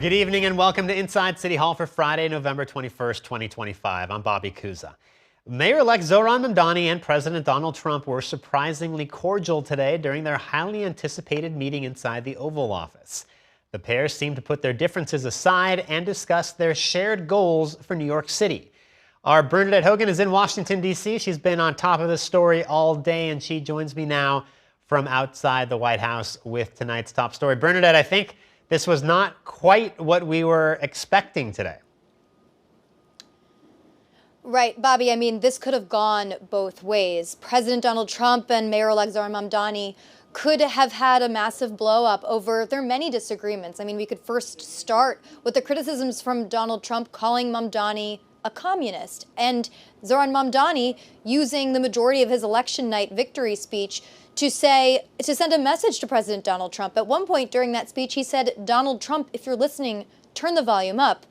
Good evening and welcome to Inside City Hall for Friday, November 21st, 2025. I'm Bobby Kuza. Mayor-elect Zohran Mamdani and President Donald Trump were surprisingly cordial today during their highly anticipated meeting inside the Oval Office. The pair seemed to put their differences aside and discuss their shared goals for New York City. Our Bernadette Hogan is in Washington, D.C. She's been on top of this story all day, and she joins me now from outside the White House with tonight's top story. Bernadette, I think this was not quite what we were expecting today. Right, Bobby. I mean, this could have gone both ways. President Donald Trump and Mayor-elect Zohran Mamdani could have had a massive blow-up over their many disagreements. I mean, we could first start with the criticisms from Donald Trump calling Mamdani a communist, and Zohran Mamdani using the majority of his election night victory speech to send a message to President Donald Trump. At one point during that speech, he said, "Donald Trump, if you're listening, turn the volume up."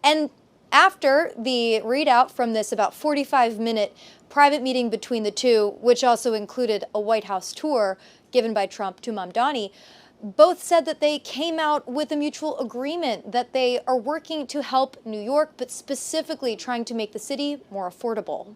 And after the readout from this about 45-minute private meeting between the two, which also included a White House tour given by Trump to Mamdani, both said that they came out with a mutual agreement that they are working to help New York, but specifically trying to make the city more affordable.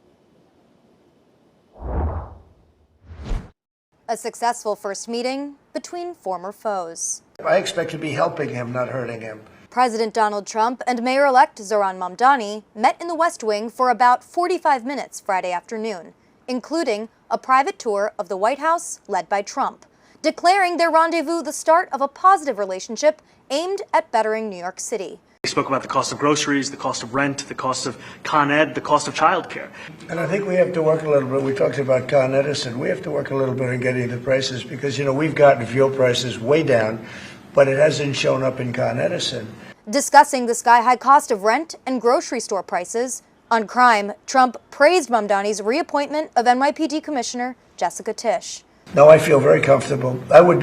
A successful first meeting between former foes. I expect to be helping him, not hurting him. President Donald Trump and Mayor-elect Zohran Mamdani met in the West Wing for about 45 minutes Friday afternoon, including a private tour of the White House led by Trump, declaring their rendezvous the start of a positive relationship aimed at bettering New York City. We spoke about the cost of groceries, the cost of rent, the cost of Con Ed, the cost of childcare. And I think we have to work a little bit. We talked about Con Edison. We have to work a little bit on getting the prices because, we've gotten fuel prices way down, but it hasn't shown up in Con Edison. Discussing the sky-high cost of rent and grocery store prices. On crime, Trump praised Mamdani's reappointment of NYPD Commissioner Jessica Tisch. No, I feel very comfortable. I would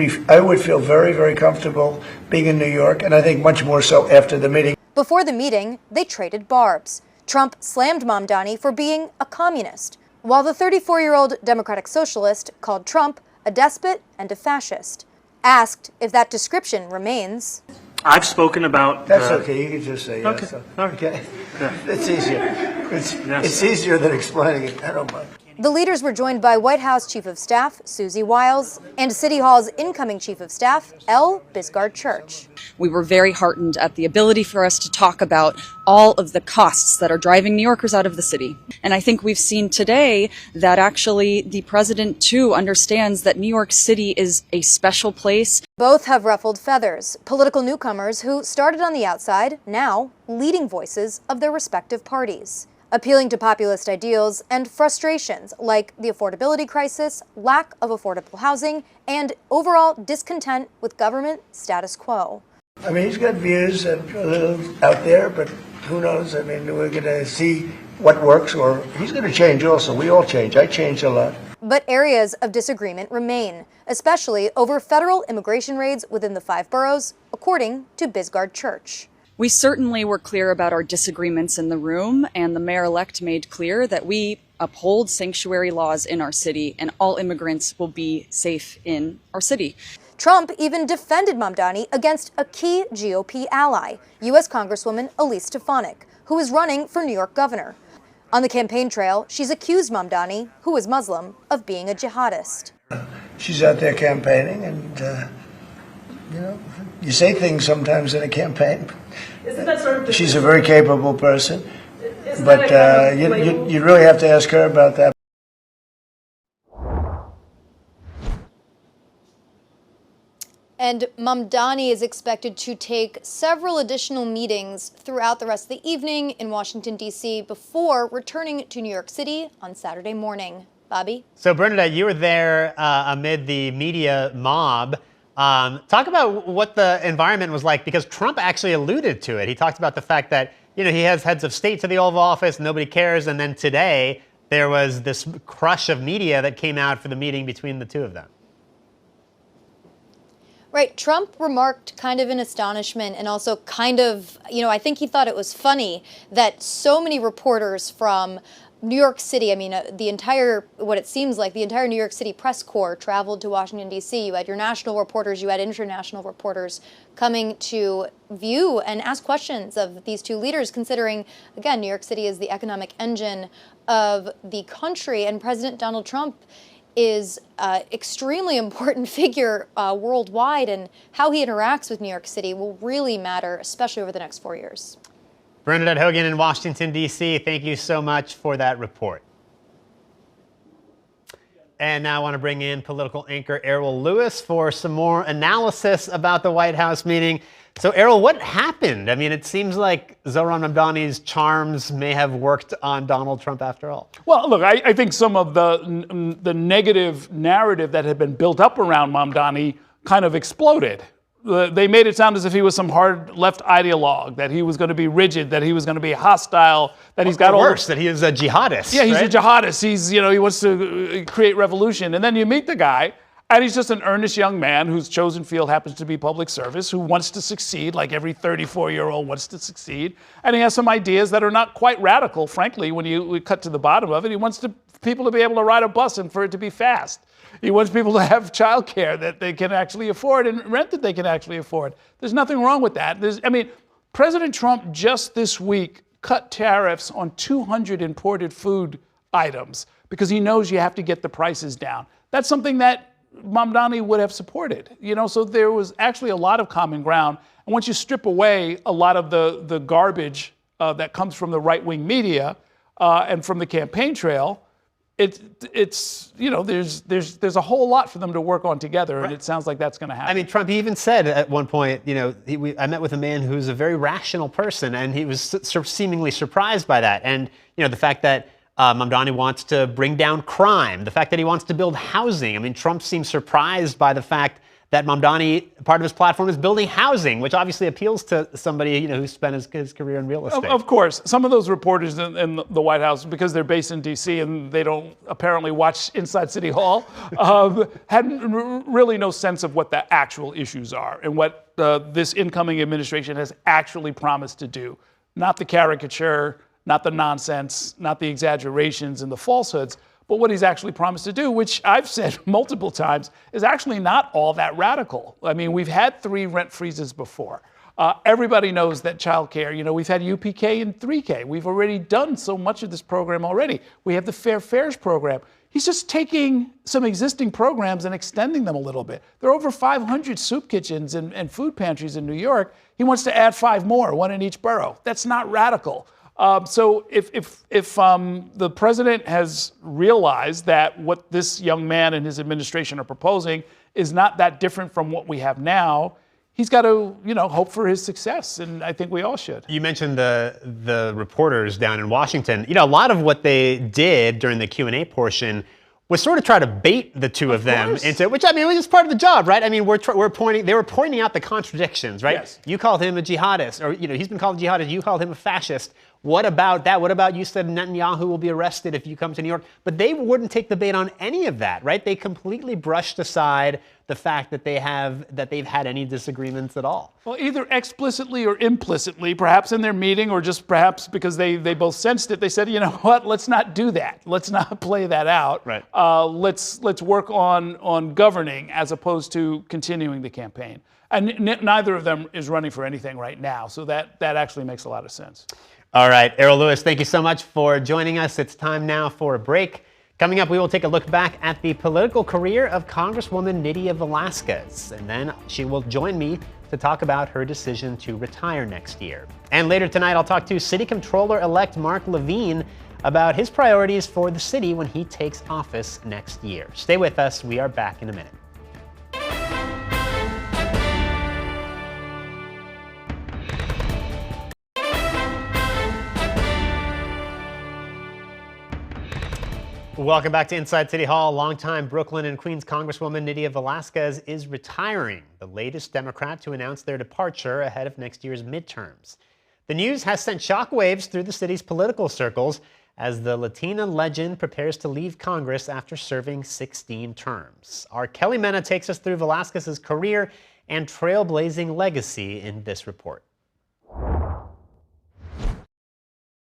feel very, very comfortable being in New York, and I think much more so after the meeting. Before the meeting, they traded barbs. Trump slammed Mamdani for being a communist, while the 34-year-old Democratic socialist called Trump a despot and a fascist. Asked if that description remains. I've spoken about... That's okay. You can just say yes. Okay. All right. Okay. Yeah. It's easier. It's easier than explaining it. I don't mind. The leaders were joined by White House Chief of Staff Susie Wiles and City Hall's incoming Chief of Staff, L. Bisgard Church. We were very heartened at the ability for us to talk about all of the costs that are driving New Yorkers out of the city. And I think we've seen today that actually the president, too, understands that New York City is a special place. Both have ruffled feathers, political newcomers who started on the outside, now leading voices of their respective parties, appealing to populist ideals and frustrations like the affordability crisis, lack of affordable housing, and overall discontent with government status quo. I mean, he's got views that are a little out there, but who knows? I mean, we're going to see what works, or he's going to change also. We all change. I changed a lot. But areas of disagreement remain, especially over federal immigration raids within the 5 boroughs, according to Bisgard Church. We certainly were clear about our disagreements in the room, and the mayor-elect made clear that we uphold sanctuary laws in our city and all immigrants will be safe in our city. Trump even defended Mamdani against a key GOP ally, U.S. Congresswoman Elise Stefanik, who is running for New York governor. On the campaign trail, she's accused Mamdani, who is Muslim, of being a jihadist. She's out there campaigning, and, you say things sometimes in a campaign. Isn't that sort of She's a very capable person, Isn't but that a kind of you really have to ask her about that. And Mamdani is expected to take several additional meetings throughout the rest of the evening in Washington, D.C. before returning to New York City on Saturday morning. Bobby? So, Bernadette, you were there amid the media mob. Talk about what the environment was like, because Trump actually alluded to it. He talked about the fact that, he has heads of state to the Oval Office, nobody cares. And then today, there was this crush of media that came out for the meeting between the two of them. Right. Trump remarked kind of in astonishment and also kind of, I think he thought it was funny that so many reporters from New York City, I mean, what it seems like, the entire New York City press corps traveled to Washington, D.C. You had your national reporters, you had international reporters coming to view and ask questions of these two leaders, considering, again, New York City is the economic engine of the country, and President Donald Trump is an extremely important figure worldwide, and how he interacts with New York City will really matter, especially over the next 4 years. Bernadette Hogan in Washington, D.C., thank you so much for that report. And now I want to bring in political anchor Errol Lewis for some more analysis about the White House meeting. So, Errol, what happened? I mean, it seems like Zohran Mamdani's charms may have worked on Donald Trump after all. Well, look, I think some of the negative narrative that had been built up around Mamdani kind of exploded. They made it sound as if he was some hard left ideologue, that he was going to be rigid, that he was going to be hostile, that he's got all worse, that he is a jihadist. Yeah, he's right? a jihadist. He wants to create revolution. And then you meet the guy, and he's just an earnest young man whose chosen field happens to be public service, who wants to succeed, like every 34-year-old wants to succeed. And he has some ideas that are not quite radical, frankly, when you cut to the bottom of it. He wants people to be able to ride a bus and for it to be fast. He wants people to have childcare that they can actually afford and rent that they can actually afford. There's nothing wrong with that. President Trump just this week cut tariffs on 200 imported food items because he knows you have to get the prices down. That's something that Mamdani would have supported. So there was actually a lot of common ground. And once you strip away a lot of the garbage that comes from the right-wing media and from the campaign trail, there's a whole lot for them to work on together, and it sounds like that's going to happen. I mean, Trump even said at one point, I met with a man who's a very rational person, and he was seemingly surprised by that. And, the fact that Mamdani wants to bring down crime, the fact that he wants to build housing. I mean, Trump seems surprised by the fact that Mamdani, part of his platform is building housing, which obviously appeals to somebody, who spent his career in real estate. Of course. Some of those reporters in the White House, because they're based in D.C. and they don't apparently watch inside City Hall, had really no sense of what the actual issues are and what this incoming administration has actually promised to do. Not the caricature, not the nonsense, not the exaggerations and the falsehoods, but what he's actually promised to do, which I've said multiple times, is actually not all that radical. I mean, we've had 3 rent freezes before. Everybody knows that childcare, we've had UPK and 3K. We've already done so much of this program already. We have the Fair Fares program. He's just taking some existing programs and extending them a little bit. There are over 500 soup kitchens and food pantries in New York. He wants to add 5 more, 1 in each borough. That's not radical. So if the president has realized that what this young man and his administration are proposing is not that different from what we have now, he's got to, hope for his success, and I think we all should. You mentioned the reporters down in Washington. A lot of what they did during the Q&A portion was sort of try to bait the two of them into, which was part of the job, right? I mean, they were pointing out the contradictions, right? Yes. You called him a jihadist, or he's been called a jihadist. You called him a fascist. What about that? What about you said Netanyahu will be arrested if you come to New York? But they wouldn't take the bait on any of that, right? They completely brushed aside the fact that they've had any disagreements at all. Well, either explicitly or implicitly, perhaps in their meeting, or just perhaps because they both sensed it. They said, you know what? Let's not do that. Let's not play that out. Right. Let's work on governing as opposed to continuing the campaign. And neither of them is running for anything right now, so that actually makes a lot of sense. All right, Errol Lewis, thank you so much for joining us. It's time now for a break. Coming up, we will take a look back at the political career of Congresswoman Nydia Velázquez, and then she will join me to talk about her decision to retire next year. And later tonight, I'll talk to City Controller-elect Mark Levine about his priorities for the city when he takes office next year. Stay with us. We are back in a minute. Welcome back to Inside City Hall. Longtime Brooklyn and Queens Congresswoman Nydia Velázquez is retiring, the latest Democrat to announce their departure ahead of next year's midterms. The news has sent shockwaves through the city's political circles as the Latina legend prepares to leave Congress after serving 16 terms. Our Kelly Mena takes us through Velázquez's career and trailblazing legacy in this report.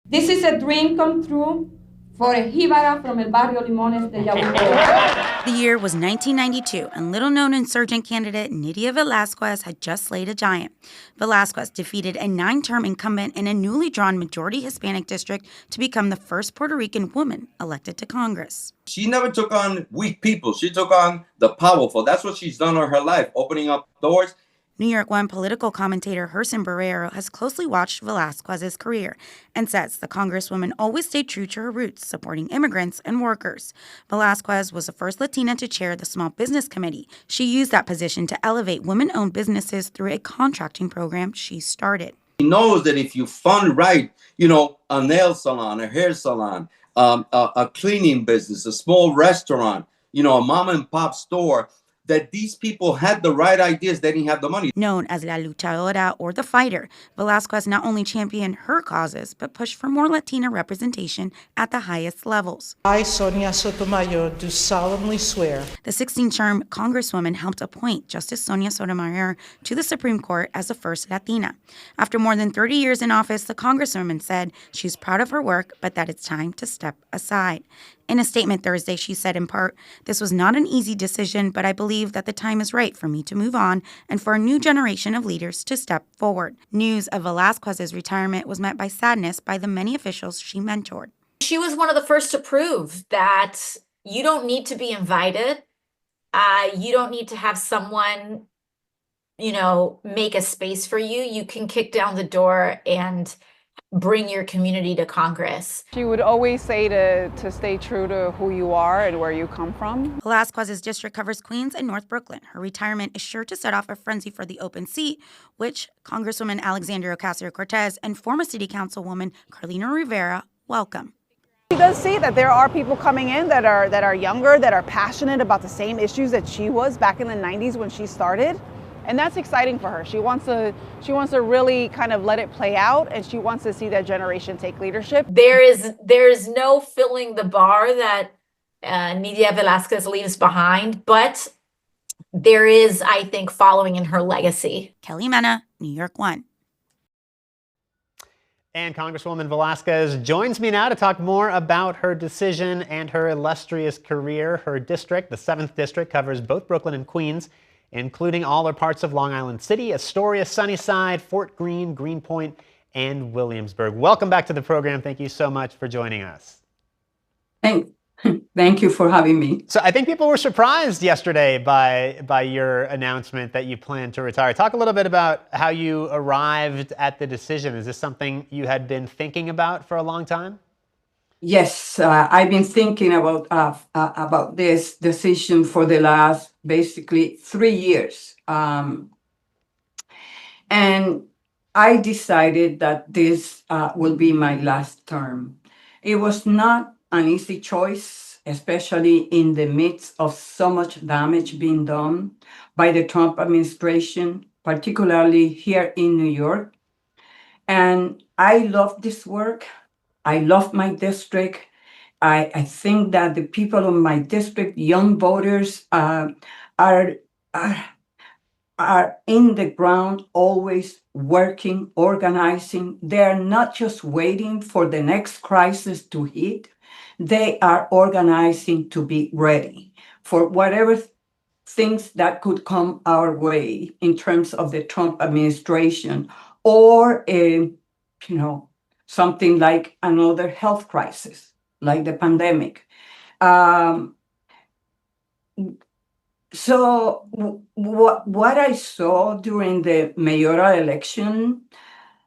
This is a dream come true For a jíbara from el barrio Limones de Yabucoa. The year was 1992, and little-known insurgent candidate Nydia Velázquez had just slayed a giant. Velázquez defeated a 9-term incumbent in a newly drawn majority Hispanic district to become the first Puerto Rican woman elected to Congress. She never took on weak people. She took on the powerful. That's what she's done all her life, opening up doors. New York One political commentator Gerson Barrero has closely watched Velázquez's career and says the Congresswoman always stayed true to her roots, supporting immigrants and workers. Velázquez was the first Latina to chair the Small Business Committee. She used that position to elevate women-owned businesses through a contracting program she started. He knows that if you fund right, a nail salon, a hair salon, a cleaning business, a small restaurant, a mom and pop store, that these people had the right ideas, they didn't have the money. Known as La Luchadora or the Fighter, Velázquez not only championed her causes, but pushed for more Latina representation at the highest levels. I, Sonia Sotomayor, do solemnly swear. The 16-term Congresswoman helped appoint Justice Sonia Sotomayor to the Supreme Court as the first Latina. After more than 30 years in office, the Congresswoman said she's proud of her work, but that it's time to step aside. In a statement Thursday, she said in part, "This was not an easy decision, but I believe that the time is right for me to move on and for a new generation of leaders to step forward." News of Velázquez's retirement was met by sadness by the many officials she mentored. She was one of the first to prove that you don't need to be invited. You don't need to have someone, make a space for you. You can kick down the door and bring your community to Congress. She would always say to stay true to who you are and where you come from. Velázquez's district covers Queens and North Brooklyn. Her retirement is sure to set off a frenzy for the open seat, which Congresswoman Alexandria Ocasio-Cortez and former City Councilwoman Carlina Rivera welcome. She does see that there are people coming in that are younger, that are passionate about the same issues that she was back in the 90s when she started. And that's exciting for her. She wants to really kind of let it play out, and she wants to see that generation take leadership. There is no filling the bar that Nydia Velázquez leaves behind, but there is, I think, following in her legacy. Kelly Mena, New York One. And Congresswoman Velázquez joins me now to talk more about her decision and her illustrious career. Her district, the 7th District, covers both Brooklyn and Queens, including all or parts of Long Island City, Astoria, Sunnyside, Fort Greene, Greenpoint, and Williamsburg. Welcome back to the program. Thank you so much for joining us. Thank you for having me. So I think people were surprised yesterday by your announcement that you plan to retire. Talk a little bit about how you arrived at the decision. Is this something you had been thinking about for a long time? Yes, I've been thinking about this decision for the last basically 3 years. And I decided that this will be my last term. It was not an easy choice, especially in the midst of so much damage being done by the Trump administration, particularly here in New York. And I love this work. I love my district. I think that the people in my district, young voters, are in the ground, always working, organizing. They're not just waiting for the next crisis to hit. They are organizing to be ready for whatever things that could come our way in terms of the Trump administration or something like another health crisis, like the pandemic. So what I saw during the mayoral election,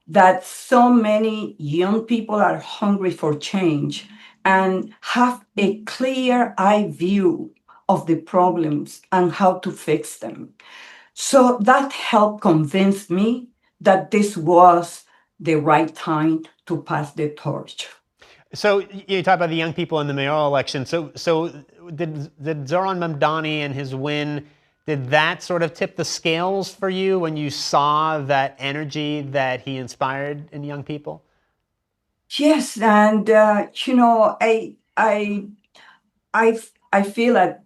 that so many young people are hungry for change and have a clear-eye view of the problems and how to fix them. So that helped convince me that this was the right time to pass the torch. So you talk about the young people in the mayoral election. So did Zohran Mamdani and his win, did that sort of tip the scales for you when you saw that energy that he inspired in young people? Yes, and I feel that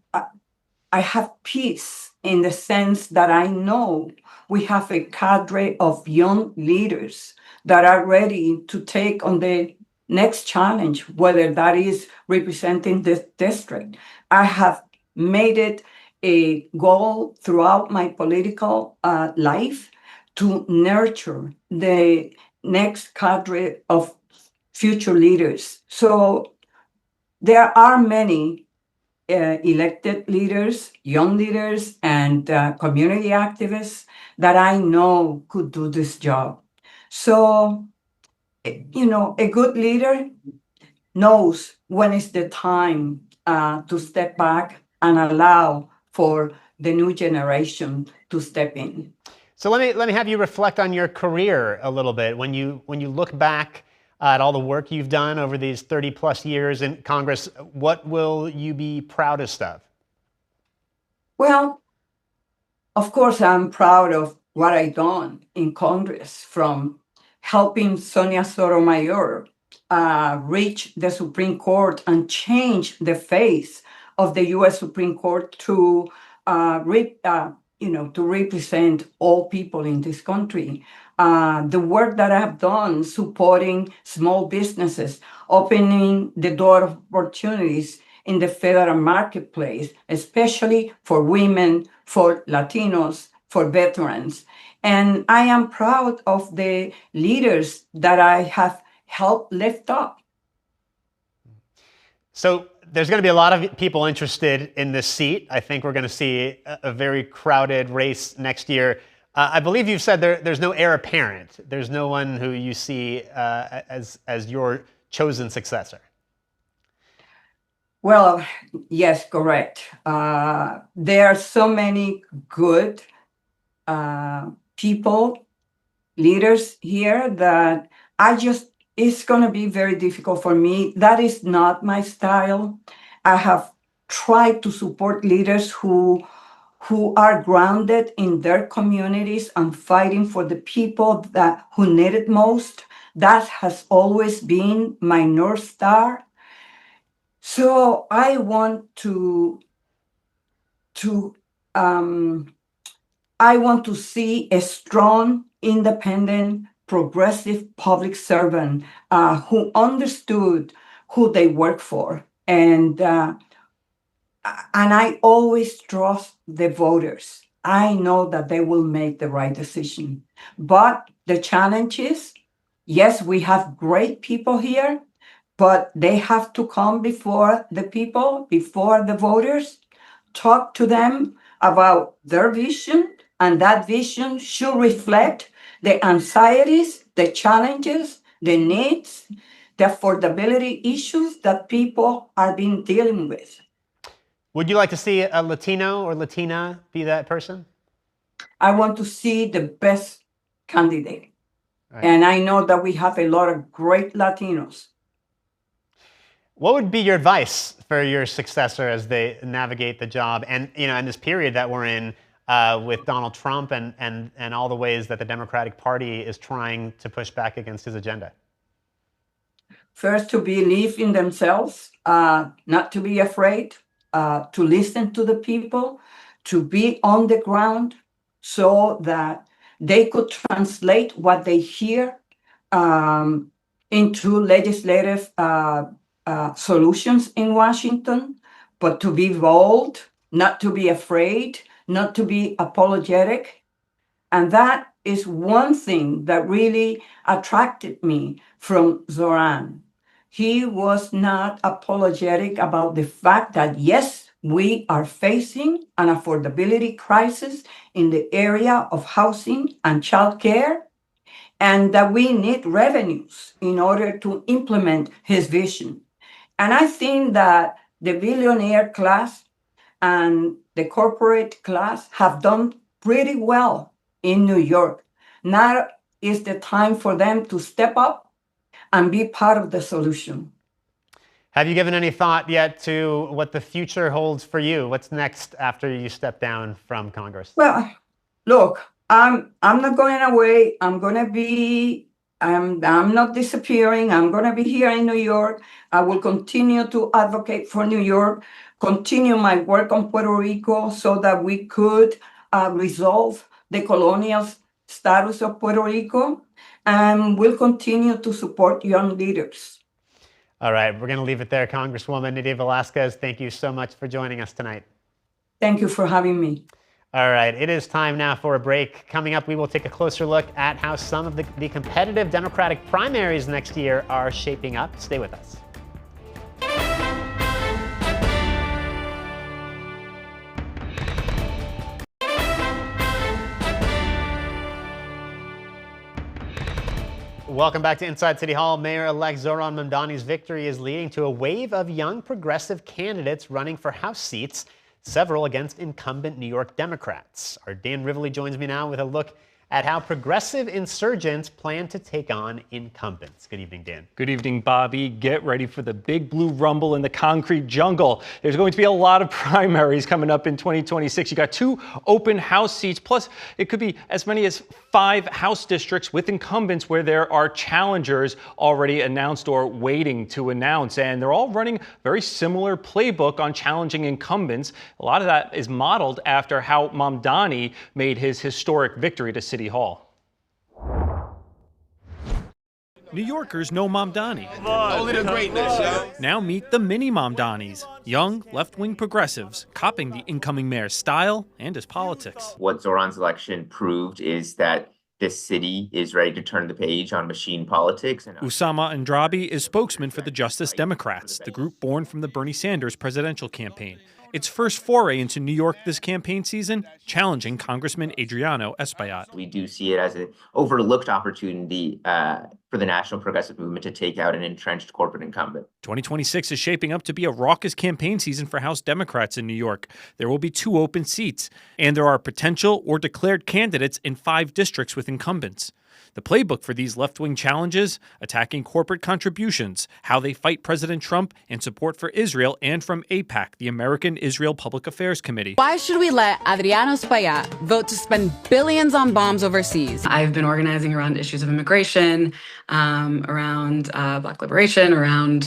I have peace in the sense that I know we have a cadre of young leaders that are ready to take on the next challenge, whether that is representing this district. I have made it a goal throughout my political life to nurture the next cadre of future leaders. So there are many elected leaders, young leaders, and community activists that I know could do this job. So, a good leader knows when is the time to step back and allow for the new generation to step in. So let me have you reflect on your career a little bit. When you look back at all the work you've done over these 30 plus years in Congress, what will you be proudest of? Well, of course, I'm proud of what I've done in Congress, from helping Sonia Sotomayor reach the Supreme Court and change the face of the U.S. Supreme Court to represent all people in this country. The work that I have done supporting small businesses, opening the door of opportunities in the federal marketplace, especially for women, for Latinos, for veterans. And I am proud of the leaders that I have helped lift up. So there's going to be a lot of people interested in this seat. I think we're going to see a very crowded race next year. I believe you've said there's no heir apparent. There's no one who you see as your chosen successor. Well, yes, correct. There are so many good people, leaders here, that it's going to be very difficult for me. That is not my style. I have tried to support leaders who are grounded in their communities and fighting for the people who need it most. That has always been my North Star. So I want to see a strong, independent, progressive public servant who understood who they work for. And I always trust the voters. I know that they will make the right decision. But the challenge is, yes, we have great people here, but they have to come before the people, before the voters, talk to them about their vision, and that vision should reflect the anxieties, the challenges, the needs, the affordability issues that people are being dealing with. Would you like to see a Latino or Latina be that person? I want to see the best candidate. Right. And I know that we have a lot of great Latinos. What would be your advice for your successor as they navigate the job and, in this period that we're in with Donald Trump and all the ways that the Democratic Party is trying to push back against his agenda? First, to believe in themselves, not to be afraid, to listen to the people, to be on the ground so that they could translate what they hear into legislative solutions in Washington, but to be bold, not to be afraid, not to be apologetic. And that is one thing that really attracted me from Zohran. He was not apologetic about the fact that, yes, we are facing an affordability crisis in the area of housing and childcare, and that we need revenues in order to implement his vision. And I think that the billionaire class and the corporate class have done pretty well in New York. Now is the time for them to step up and be part of the solution. Have you given any thought yet to what the future holds for you? What's next after you step down from Congress? Well, look, I'm not going away. I'm not disappearing. I'm going to be here in New York. I will continue to advocate for New York, continue my work on Puerto Rico so that we could resolve the colonial status of Puerto Rico, and we'll continue to support young leaders. All right, we're going to leave it there. Congresswoman Nydia Velázquez, thank you so much for joining us tonight. Thank you for having me. All right, it is time now for a break. Coming up, we will take a closer look at how some of the competitive Democratic primaries next year are shaping up. Stay with us. Welcome back to Inside City Hall. Mayor-elect Zohran Mamdani's victory is leading to a wave of young progressive candidates running for House seats, several against incumbent New York Democrats. Our Dan Rivoli joins me now with a look at how progressive insurgents plan to take on incumbents. Good evening, Dan. Good evening, Bobby. Get ready for the big blue rumble in the concrete jungle. There's going to be a lot of primaries coming up in 2026. You got 2 open House seats, plus it could be as many as 5 House districts with incumbents where there are challengers already announced or waiting to announce. And they're all running a very similar playbook on challenging incumbents. A lot of that is modeled after how Mamdani made his historic victory to City Hall. New Yorkers know Mamdani. Only the greatness, yo. Now meet the mini Mamdanis, young, left-wing progressives, copying the incoming mayor's style and his politics. What Zohran's election proved is that this city is ready to turn the page on machine politics. Usama Andrabi is spokesman for the Justice Democrats, the group born from the Bernie Sanders presidential campaign. Its first foray into New York this campaign season, challenging Congressman Adriano Espaillat. We do see it as an overlooked opportunity for the national progressive movement to take out an entrenched corporate incumbent. 2026 is shaping up to be a raucous campaign season for House Democrats in New York. There will be 2 open seats, and there are potential or declared candidates in 5 districts with incumbents. The playbook for these left-wing challenges, attacking corporate contributions, how they fight President Trump, and support for Israel, and from AIPAC, the American Israel Public Affairs Committee. Why should we let Adriano Espaillat vote to spend billions on bombs overseas? I've been organizing around issues of immigration, around Black liberation, around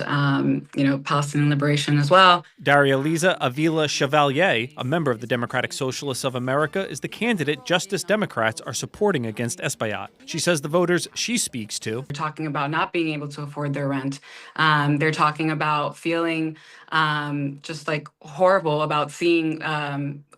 Palestinian liberation as well. Daria-Liza Avila Chevalier, a member of the Democratic Socialists of America, is the candidate Justice Democrats are supporting against Espaillat. She says the voters she speaks to. They're talking about not being able to afford their rent. They're talking about feeling just like horrible about seeing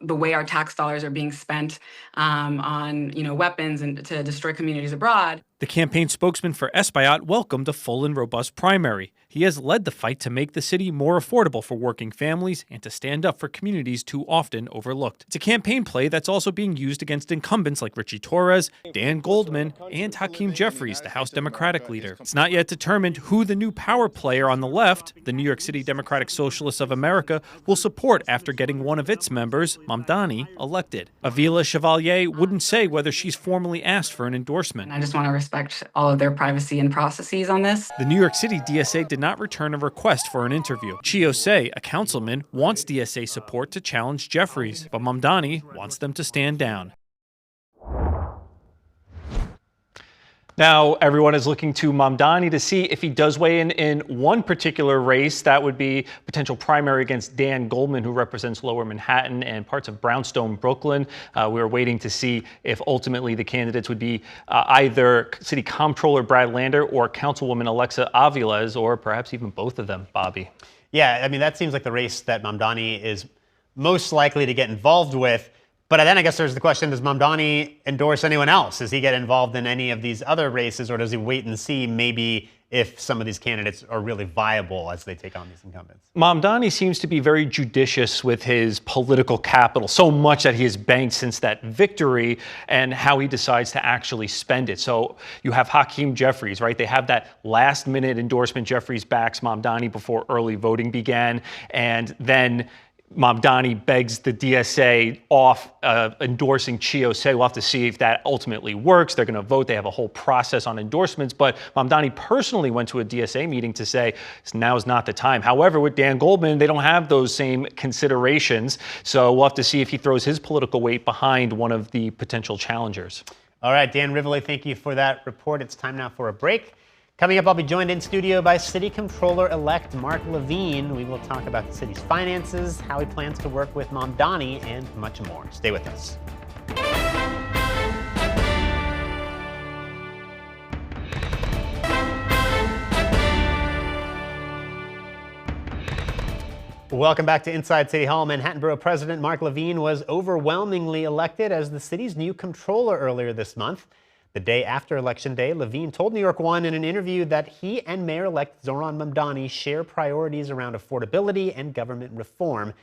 the way our tax dollars are being spent on weapons and to destroy communities abroad. The campaign spokesman for Espaillat welcomed a full and robust primary. He has led the fight to make the city more affordable for working families and to stand up for communities too often overlooked. It's a campaign play that's also being used against incumbents like Richie Torres, Dan Goldman, and Hakeem Jeffries, the House Democratic leader. It's not yet determined who the new power player on the left, the New York City Democratic Socialists of America, will support after getting one of its members, Mamdani, elected. Avila Chevalier wouldn't say whether she's formally asked for an endorsement. I just want to respect all of their privacy and processes on this. The New York City DSA did not return a request for an interview. Chio Say, a councilman, wants DSA support to challenge Jeffries, but Mamdani wants them to stand down. Now, everyone is looking to Mamdani to see if he does weigh in one particular race. That would be potential primary against Dan Goldman, who represents Lower Manhattan and parts of Brownstone, Brooklyn. We're waiting to see if ultimately the candidates would be either City Comptroller Brad Lander or Councilwoman Alexa Aviles, or perhaps even both of them, Bobby. Yeah, I mean, that seems like the race that Mamdani is most likely to get involved with. But then I guess there's the question, does Mamdani endorse anyone else? Does he get involved in any of these other races, or does he wait and see maybe if some of these candidates are really viable as they take on these incumbents? Mamdani seems to be very judicious with his political capital, so much that he has banked since that victory, and how he decides to actually spend it. So you have Hakeem Jeffries, right? They have that last-minute endorsement. Jeffries backs Mamdani before early voting began, and then Mamdani begs the DSA off endorsing Chio Say. We'll have to see if that ultimately works. They're going to vote. They have a whole process on endorsements. But Mamdani personally went to a DSA meeting to say now is not the time. However, with Dan Goldman, they don't have those same considerations. So we'll have to see if he throws his political weight behind one of the potential challengers. All right, Dan Rivoli, thank you for that report. It's time now for a break. Coming up, I'll be joined in studio by City Comptroller-elect Mark Levine. We will talk about the city's finances, how he plans to work with Mamdani, and much more. Stay with us. Welcome back to Inside City Hall. Manhattan Borough President Mark Levine was overwhelmingly elected as the city's new comptroller earlier this month. The day after Election Day, Levine told New York One in an interview that he and Mayor-elect Zohran Mamdani share priorities around affordability and government reform.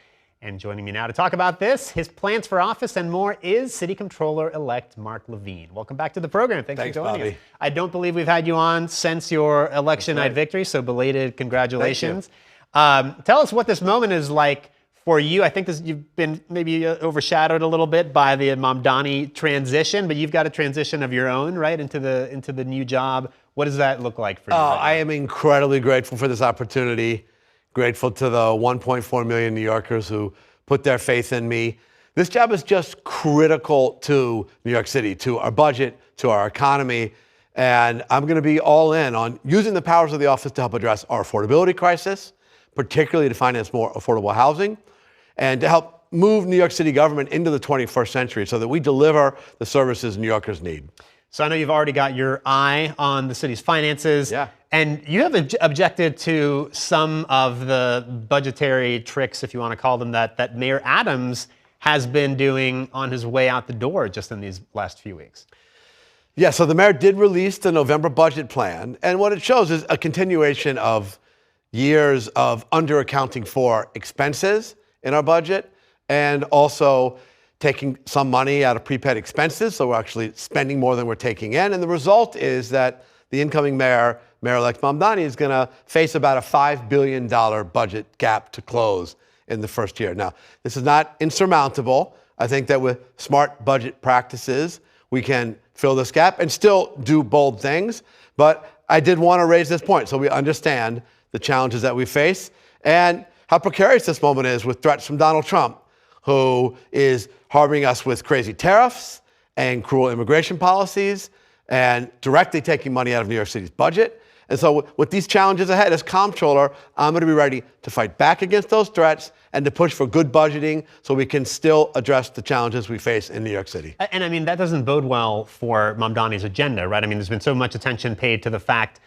And joining me now to talk about this, his plans for office and more, is City Comptroller-elect Mark Levine. Welcome back to the program. Thanks for joining us. I don't believe we've had you on since your election night victory, so belated congratulations. Tell us what this moment is like for you. I think you've been maybe overshadowed a little bit by the Mamdani transition, but you've got a transition of your own, right, into the new job. What does that look like for you? I am incredibly grateful for this opportunity. Grateful to the 1.4 million New Yorkers who put their faith in me. This job is just critical to New York City, to our budget, to our economy. And I'm going to be all in on using the powers of the office to help address our affordability crisis, particularly to finance more affordable housing, and to help move New York City government into the 21st century so that we deliver the services New Yorkers need. So I know you've already got your eye on the city's finances. Yeah. And you have objected to some of the budgetary tricks, if you want to call them that Mayor Adams has been doing on his way out the door just in these last few weeks. Yeah, so the mayor did release the November budget plan. And what it shows is a continuation of years of underaccounting for expenses in our budget and also taking some money out of prepaid expenses. So we're actually spending more than we're taking in. And the result is that the incoming Mayor-elect Mamdani is going to face about a $5 billion budget gap to close in the first year. Now, this is not insurmountable. I think that with smart budget practices, we can fill this gap and still do bold things. But I did want to raise this point so we understand the challenges that we face and how precarious this moment is with threats from Donald Trump, who is harboring us with crazy tariffs and cruel immigration policies and directly taking money out of New York City's budget. And so with these challenges ahead, as comptroller, I'm going to be ready to fight back against those threats and to push for good budgeting so we can still address the challenges we face in New York City. And I mean, that doesn't bode well for Mamdani's agenda, right? I mean, there's been so much attention paid to the fact,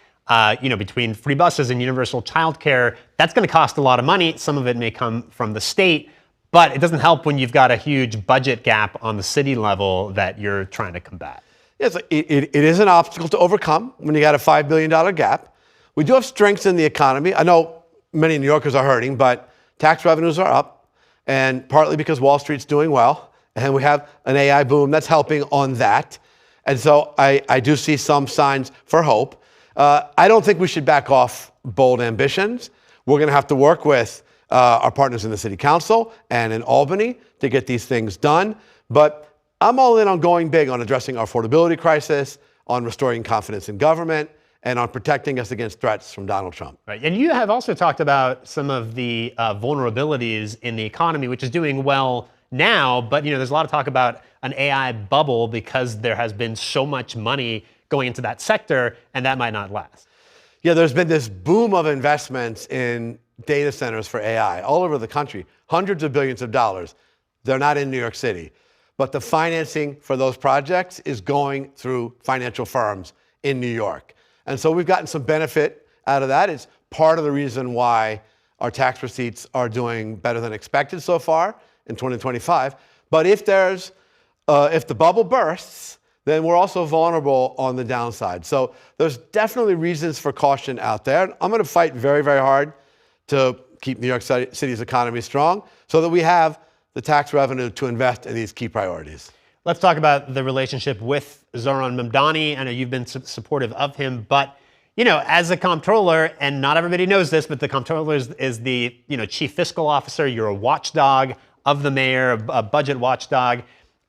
between free buses and universal childcare, that's going to cost a lot of money. Some of it may come from the state, but it doesn't help when you've got a huge budget gap on the city level that you're trying to combat. Yes, it is an obstacle to overcome when you got a $5 billion gap. We do have strengths in the economy. I know many New Yorkers are hurting, but tax revenues are up, and partly because Wall Street's doing well, and we have an AI boom that's helping on that. And so I do see some signs for hope. I don't think we should back off bold ambitions. We're going to have to work with our partners in the city council and in Albany to get these things done. But I'm all in on going big on addressing our affordability crisis, on restoring confidence in government, and on protecting us against threats from Donald Trump. Right. And you have also talked about some of the vulnerabilities in the economy, which is doing well now, but there's a lot of talk about an AI bubble because there has been so much money going into that sector, and that might not last. Yeah, there's been this boom of investments in data centers for AI all over the country, hundreds of billions of dollars. They're not in New York City. But the financing for those projects is going through financial firms in New York. And so we've gotten some benefit out of that. It's part of the reason why our tax receipts are doing better than expected so far in 2025. But if the bubble bursts, then we're also vulnerable on the downside. So there's definitely reasons for caution out there. I'm going to fight very, very hard to keep New York City's economy strong so that we have the tax revenue to invest in these key priorities. Let's talk about the relationship with Zohran Mamdani. I know you've been supportive of him, but as a comptroller, and not everybody knows this, but the comptroller is the chief fiscal officer. You're a watchdog of the mayor, a budget watchdog.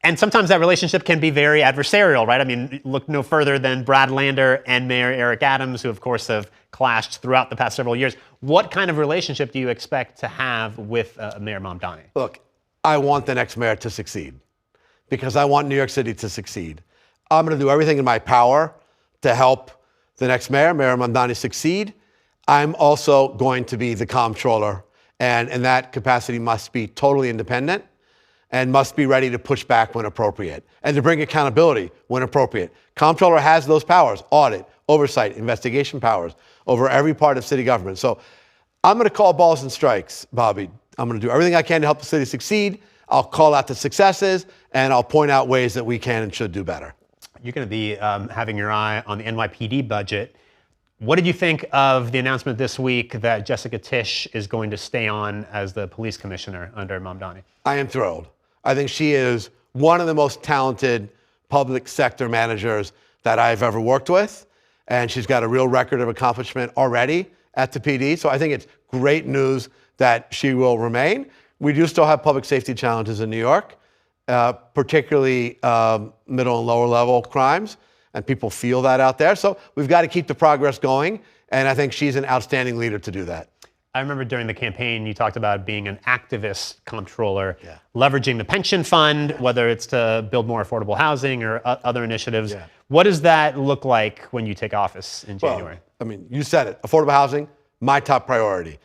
And sometimes that relationship can be very adversarial, right? I mean, look no further than Brad Lander and Mayor Eric Adams, who of course have clashed throughout the past several years. What kind of relationship do you expect to have with Mayor Mamdani? Look, I want the next mayor to succeed because I want New York City to succeed. I'm going to do everything in my power to help the next mayor, Mayor Mamdani, succeed. I'm also going to be the comptroller, and in that capacity must be totally independent and must be ready to push back when appropriate and to bring accountability when appropriate. Comptroller has those powers: audit, oversight, investigation powers over every part of city government. So I'm going to call balls and strikes, Bobby. I'm going to do everything I can to help the city succeed. I'll call out the successes, and I'll point out ways that we can and should do better. You're going to be having your eye on the NYPD budget. What did you think of the announcement this week that Jessica Tisch is going to stay on as the police commissioner under Mamdani? I am thrilled. I think she is one of the most talented public sector managers that I've ever worked with, and she's got a real record of accomplishment already at the PD. So I think it's great news that she will remain. We do still have public safety challenges in New York, particularly middle and lower level crimes, and people feel that out there. So we've got to keep the progress going, and I think she's an outstanding leader to do that. I remember during the campaign, you talked about being an activist comptroller, leveraging the pension fund, whether it's to build more affordable housing or other initiatives. Yeah. What does that look like when you take office in January? Well, I mean, you said it. Affordable housing, my top priority.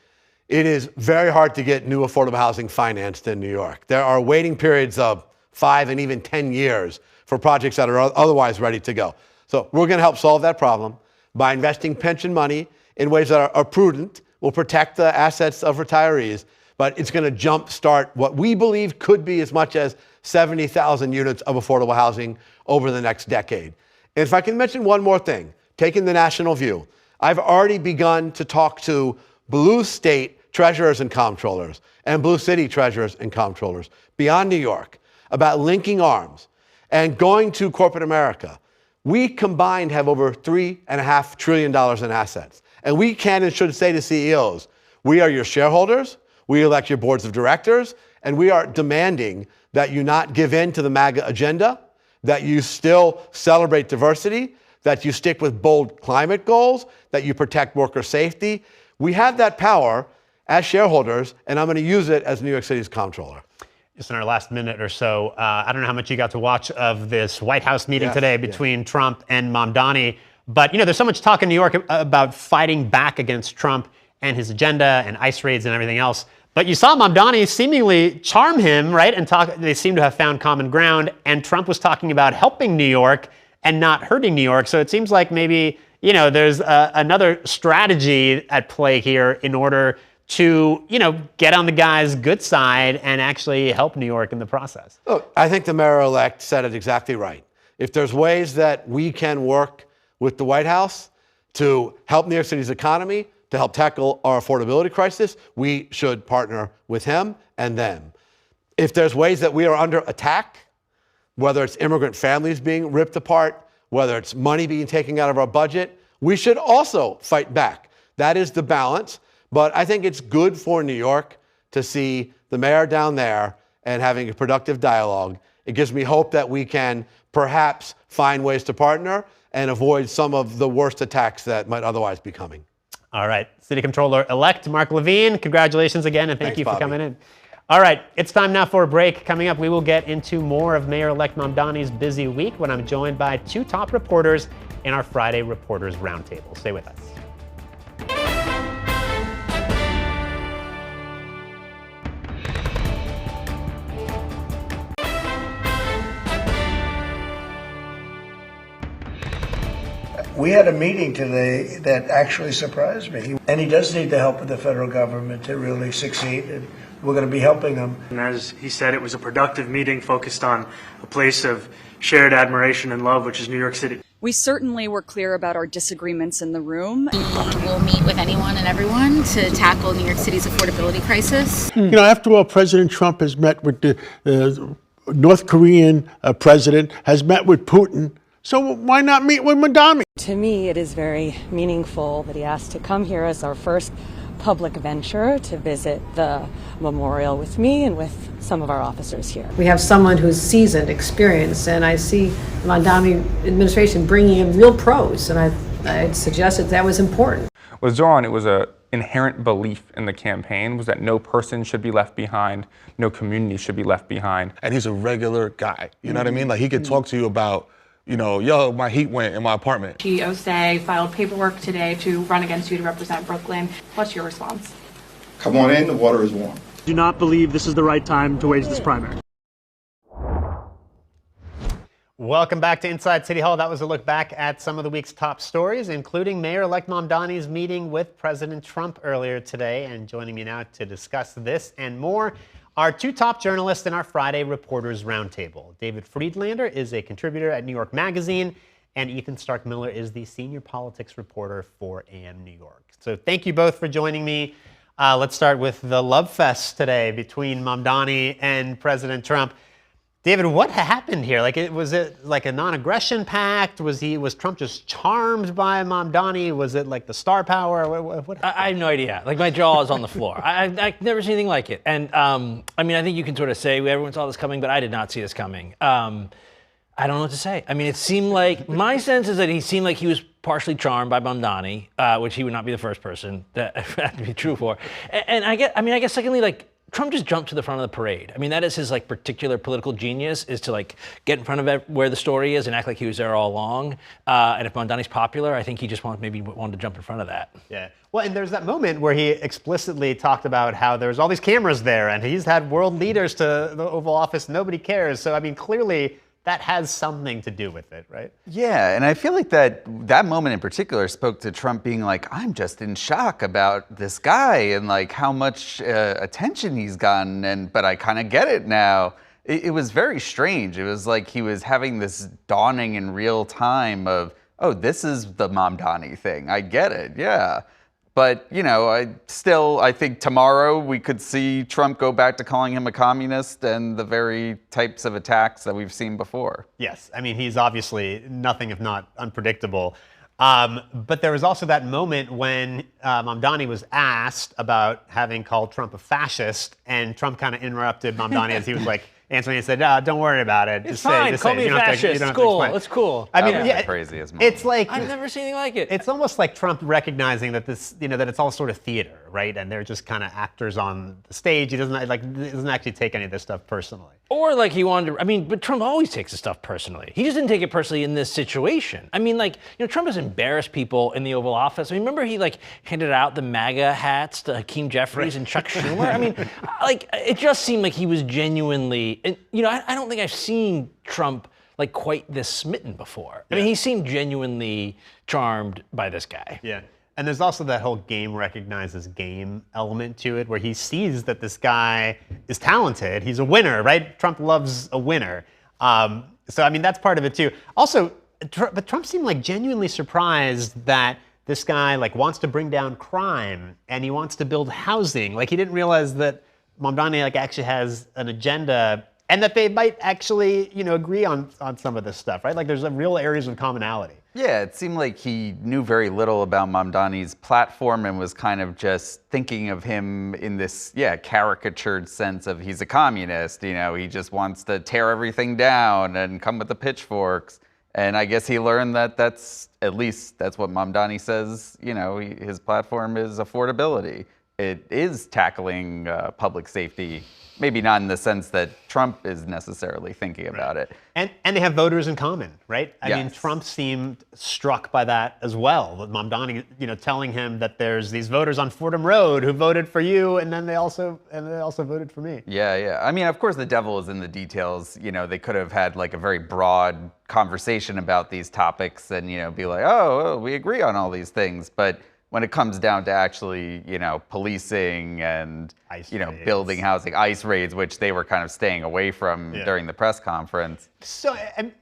It is very hard to get new affordable housing financed in New York. There are waiting periods of 5 and even 10 years for projects that are otherwise ready to go. So we're going to help solve that problem by investing pension money in ways that are prudent, will protect the assets of retirees, but it's going to jumpstart what we believe could be as much as 70,000 units of affordable housing over the next decade. And if I can mention one more thing, taking the national view, I've already begun to talk to blue state treasurers and comptrollers and blue city treasurers and comptrollers beyond New York about linking arms and going to corporate America. We combined have over $3.5 trillion in assets. And we can and should say to CEOs, we are your shareholders, we elect your boards of directors, and we are demanding that you not give in to the MAGA agenda, that you still celebrate diversity, that you stick with bold climate goals, that you protect worker safety. We have that power as shareholders, and I'm going to use it as New York City's comptroller. Just in our last minute or so, I don't know how much you got to watch of this White House meeting today between Trump and Mamdani. But, you know, there's so much talk in New York about fighting back against Trump and his agenda and ICE raids and everything else. But you saw Mamdani seemingly charm him, right? And they seem to have found common ground. And Trump was talking about helping New York and not hurting New York. So it seems like maybe, you know, there's another strategy at play here in order to, you know, get on the guy's good side and actually help New York in the process. Look, I think the mayor-elect said it exactly right. If there's ways that we can work with the White House to help New York City's economy, to help tackle our affordability crisis, we should partner with him and them. If there's ways that we are under attack, whether it's immigrant families being ripped apart, whether it's money being taken out of our budget, we should also fight back. That is the balance. But I think it's good for New York to see the mayor down there and having a productive dialogue. It gives me hope that we can perhaps find ways to partner and avoid some of the worst attacks that might otherwise be coming. All right. City Comptroller-elect Mark Levine, congratulations again, and thank you for coming in. All right. It's time now for a break. Coming up, we will get into more of Mayor-elect Mamdani's busy week when I'm joined by 2 top reporters in our Friday Reporters Roundtable. Stay with us. We had a meeting today that actually surprised me. And he does need the help of the federal government to really succeed. And we're going to be helping him. And as he said, it was a productive meeting focused on a place of shared admiration and love, which is New York City. We certainly were clear about our disagreements in the room. We'll meet with anyone and everyone to tackle New York City's affordability crisis. You know, after all, President Trump has met with the North Korean president, has met with Putin. So why not meet with Mamdani? To me, it is very meaningful that he asked to come here as our first public venture to visit the memorial with me and with some of our officers here. We have someone who's seasoned, experienced, and I see the Mamdani administration bringing in real pros, and I suggested that was important. With Zohran, it was an inherent belief in the campaign was that no person should be left behind, no community should be left behind. And he's a regular guy, you know what I mean? Like he could talk to you about, you know, yo, my heat went in my apartment. Osei filed paperwork today to run against you to represent Brooklyn. What's your response? Come on in, the water is warm. Do not believe this is the right time to wage this primary. Welcome back to Inside City Hall. That was a look back at some of the week's top stories, including Mayor-elect Mamdani's meeting with President Trump earlier today. And joining me now to discuss this and more are two top journalists in our Friday Reporters Roundtable. David Friedlander is a contributor at New York Magazine, and Ethan Stark-Miller is the senior politics reporter for AM New York. So thank you both for joining me. Let's start with the love fest today between Mamdani and President Trump. David, what happened here? Was it like a non-aggression pact? Was Trump just charmed by Mamdani? Was it like the star power? What I have no idea. Like, my jaw is on the floor. I've never seen anything like it. And I mean, I think you can sort of say everyone saw this coming, but I did not see this coming. I don't know what to say. I mean, it seemed like, my sense is that he seemed like he was partially charmed by Mamdani, which he would not be the first person that had to be true for. And I guess secondly, like, Trump just jumped to the front of the parade. I mean, that is his like particular political genius, is to like get in front of where the story is and act like he was there all along. And if Mamdani's popular, I think he just wanted to jump in front of that. Yeah. Well, and there's that moment where he explicitly talked about how there's all these cameras there and he's had world leaders to the Oval Office. Nobody cares. So, I mean, clearly that has something to do with it, right? Yeah, and I feel like that moment in particular spoke to Trump being like, I'm just in shock about this guy and like how much attention he's gotten, but I kind of get it now. It was very strange. It was like he was having this dawning in real time of, oh, this is the Mamdani thing. I get it, yeah. But, you know, I think tomorrow we could see Trump go back to calling him a communist and the very types of attacks that we've seen before. Yes. I mean, he's obviously nothing if not unpredictable. But there was also that moment when Mamdani was asked about having called Trump a fascist, and Trump kind of interrupted Mamdani as he was like, answering and said, don't worry about it. It's fine. Call me a fascist. It's cool. It's cool. I mean, yeah, crazy as it's like I've never seen anything like it. It's almost like Trump recognizing that this, that it's all sort of theater, right? And they're just kind of actors on the stage. He doesn't actually take any of this stuff personally. Or like he wanted to, I mean, but Trump always takes his stuff personally. He just didn't take it personally in this situation. I mean, like, Trump has embarrassed people in the Oval Office. I mean, remember he like handed out the MAGA hats to Hakeem Jeffries and Chuck Schumer? I mean, like, it just seemed like he was genuinely, and, I don't think I've seen Trump like quite this smitten before. I mean, he seemed genuinely charmed by this guy. Yeah. And there's also that whole game recognizes game element to it, where he sees that this guy is talented. He's a winner, right? Trump loves a winner. So, I mean, that's part of it too. Also, but Trump seemed like genuinely surprised that this guy like wants to bring down crime and he wants to build housing. Like, he didn't realize that Mamdani like actually has an agenda and that they might actually, agree on some of this stuff, right? Like, there's real areas of commonality. Yeah, it seemed like he knew very little about Mamdani's platform and was kind of just thinking of him in this, caricatured sense of he's a communist. He just wants to tear everything down and come with the pitchforks. And I guess he learned that that's what Mamdani says, his platform is affordability. It is tackling public safety. Maybe not in the sense that Trump is necessarily thinking about it. And they have voters in common, right? I mean, Trump seemed struck by that as well. With Mamdani, telling him that there's these voters on Fordham Road who voted for you, and then they also voted for me. Yeah. I mean, of course, the devil is in the details. They could have had like a very broad conversation about these topics, and be like, oh, we agree on all these things, but when it comes down to actually, policing and, building housing, ICE raids, which they were kind of staying away from during the press conference. So,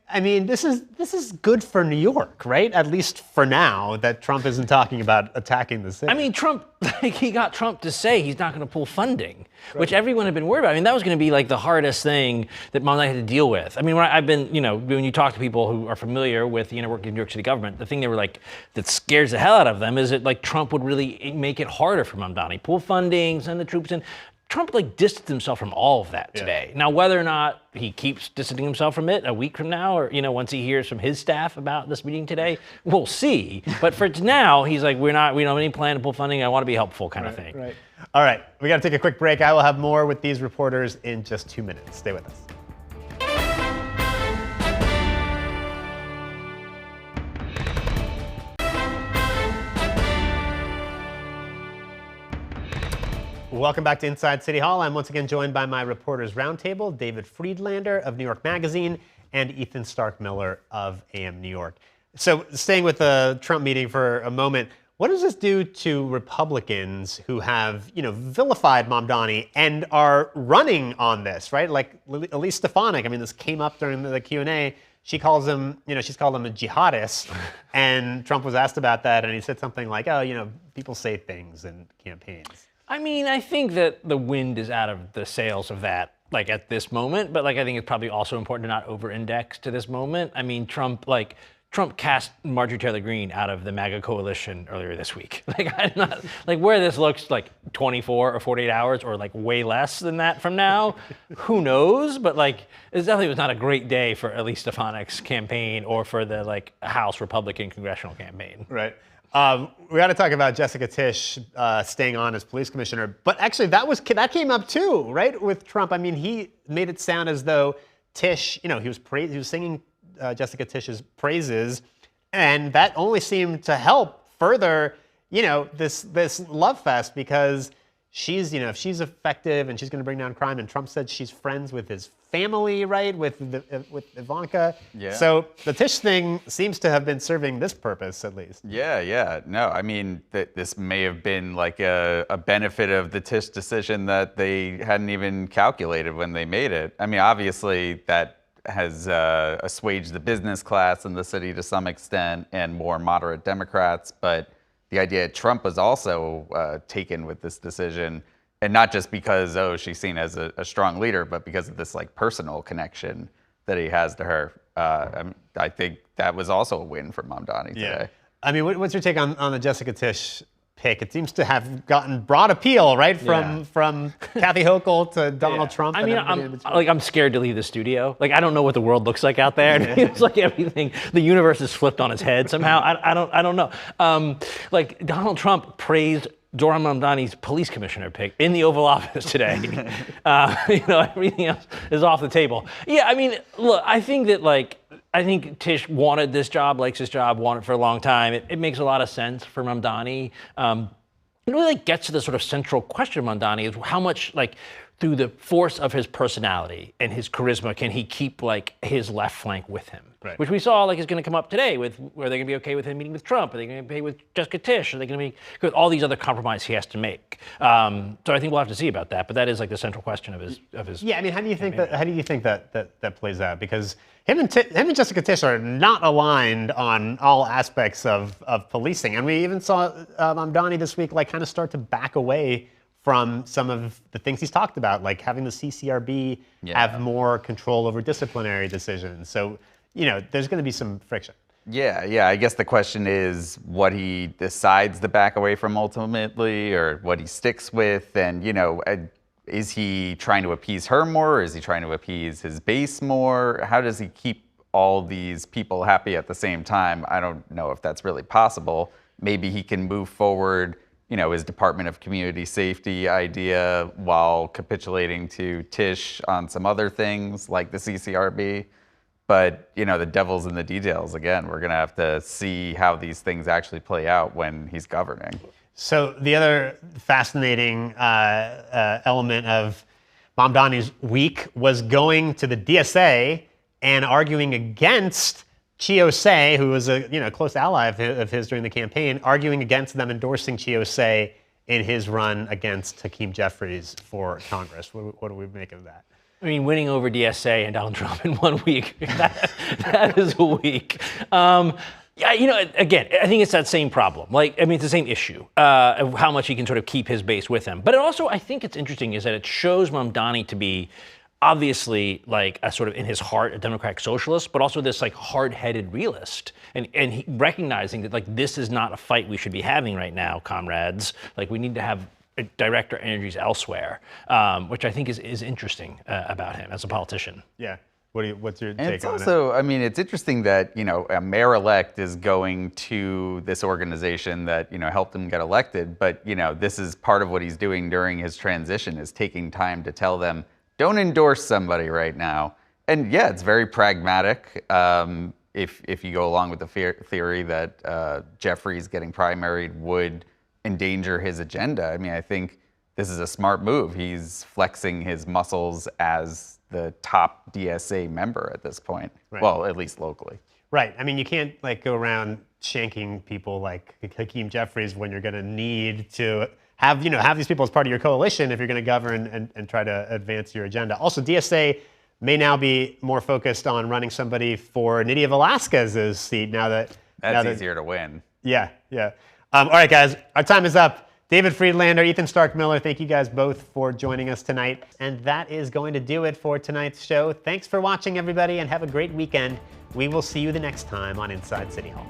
I mean, this is good for New York, right? At least for now, that Trump isn't talking about attacking the city. I mean, Trump, he got Trump to say he's not going to pull funding, which everyone had been worried about. I mean, that was going to be like the hardest thing that Mamdani had to deal with. I mean, when you talk to people who are familiar with the inner workings of New York City government, the thing they were like, that scares the hell out of them is that like Trump would really make it harder for Mamdani. Pull funding, send the troops in. Trump like distanced himself from all of that today. Now, whether or not he keeps distancing himself from it a week from now, or once he hears from his staff about this meeting today, we'll see. But for now, he's like, we don't have any plan to pull funding. I want to be helpful, kind of thing. Right. All right, we got to take a quick break. I will have more with these reporters in just 2 minutes. Stay with us. Welcome back to Inside City Hall. I'm once again joined by my Reporters Roundtable, David Friedlander of New York Magazine and Ethan Stark Miller of AM New York. So staying with the Trump meeting for a moment, what does this do to Republicans who have, vilified Mamdani and are running on this, right? Like Elise Stefanik, I mean, this came up during the Q&A. She calls him, she's called him a jihadist. And Trump was asked about that, and he said something like, people say things in campaigns. I mean, I think that the wind is out of the sails of that, like at this moment. But I think it's probably also important to not over-index to this moment. I mean, Trump cast Marjorie Taylor Greene out of the MAGA coalition earlier this week. I'm not where this looks like 24 or 48 hours or way less than that from now. Who knows? But it definitely was not a great day for Elise Stefanik's campaign or for the House Republican congressional campaign. Right. We got to talk about Jessica Tisch staying on as police commissioner. But actually, that came up too, right, with Trump. I mean, he made it sound as though Tisch, he was singing Jessica Tisch's praises, and that only seemed to help further, this love fest, because she's, if she's effective and she's going to bring down crime, and Trump said she's friends with his family, right, with Ivanka. Yeah. So the Tisch thing seems to have been serving this purpose, at least. Yeah. No, I mean, this may have been a benefit of the Tisch decision that they hadn't even calculated when they made it. I mean, obviously that has assuaged the business class in the city to some extent and more moderate Democrats. But the idea Trump was also taken with this decision, and not just because, she's seen as a strong leader, but because of this personal connection that he has to her. I think that was also a win for Mamdani today. Yeah. I mean, what's your take on the Jessica Tisch pick? It seems to have gotten broad appeal, right? From Kathy Hochul to Donald Trump. I mean, I'm scared to leave the studio. I don't know what the world looks like out there. It's like everything, the universe is flipped on its head somehow. I don't know. Donald Trump praised Zohran Mamdani's police commissioner pick in the Oval Office today. Everything else is off the table. Yeah, I mean, look, I think that I think Tisch wanted this job, likes this job, wanted it for a long time. It makes a lot of sense for Mamdani. It really gets to the sort of central question of Mamdani is how much through the force of his personality and his charisma can he keep his left flank with him? Right. Which we saw is going to come up today with where they're going to be okay with him meeting with Trump, are they going to be okay with Jessica Tisch, are they going to be good with all these other compromises he has to make? So I think we'll have to see about that, but that is the central question of his. Yeah, I mean, how do you think that plays out? Because him and Jessica Tisch are not aligned on all aspects of policing, and we even saw Mamdani this week kind of start to back away from some of the things he's talked about, like having the CCRB have more control over disciplinary decisions. So, there's going to be some friction. Yeah. I guess the question is what he decides to back away from ultimately, or what he sticks with. And, is he trying to appease her more? Or is he trying to appease his base more? How does he keep all these people happy at the same time? I don't know if that's really possible. Maybe he can move forward his Department of Community Safety idea while capitulating to Tisch on some other things like the CCRB. But, the devil's in the details. Again, we're going to have to see how these things actually play out when he's governing. So the other fascinating element of Mamdani's week was going to the DSA and arguing against Chiosei, who was a close ally of his during the campaign, arguing against them endorsing Chiosei in his run against Hakeem Jeffries for Congress. What do we make of that? I mean, winning over DSA and Donald Trump in 1 week, that is a week. Again, I think it's that same problem. It's the same issue of how much he can sort of keep his base with him. But it also, I think it's interesting is that it shows Mamdani to be obviously a sort of in his heart a democratic socialist, but also this hard-headed realist, and he, recognizing that this is not a fight we should be having right now, comrades. We need to have direct our energies elsewhere, which I think is interesting about him as a politician. Yeah. What's your take on it? It's also, I mean, it's interesting that, a mayor-elect is going to this organization that, helped him get elected. But, this is part of what he's doing during his transition is taking time to tell them, don't endorse somebody right now. And yeah, it's very pragmatic. If you go along with the theory that Jeffries getting primaried would endanger his agenda, I mean, I think this is a smart move. He's flexing his muscles as the top DSA member at this point. Right. Well, at least locally. Right. I mean, you can't like go around shanking people like Hakeem Jeffries when you're going to need to have these people as part of your coalition if you're going to govern and try to advance your agenda. Also, DSA may now be more focused on running somebody for Nydia Velasquez's seat now that That's easier to win. Yeah, yeah. All right, guys, our time is up. David Friedlander, Ethan Stark-Miller, thank you guys both for joining us tonight. And that is going to do it for tonight's show. Thanks for watching, everybody, and have a great weekend. We will see you the next time on Inside City Hall.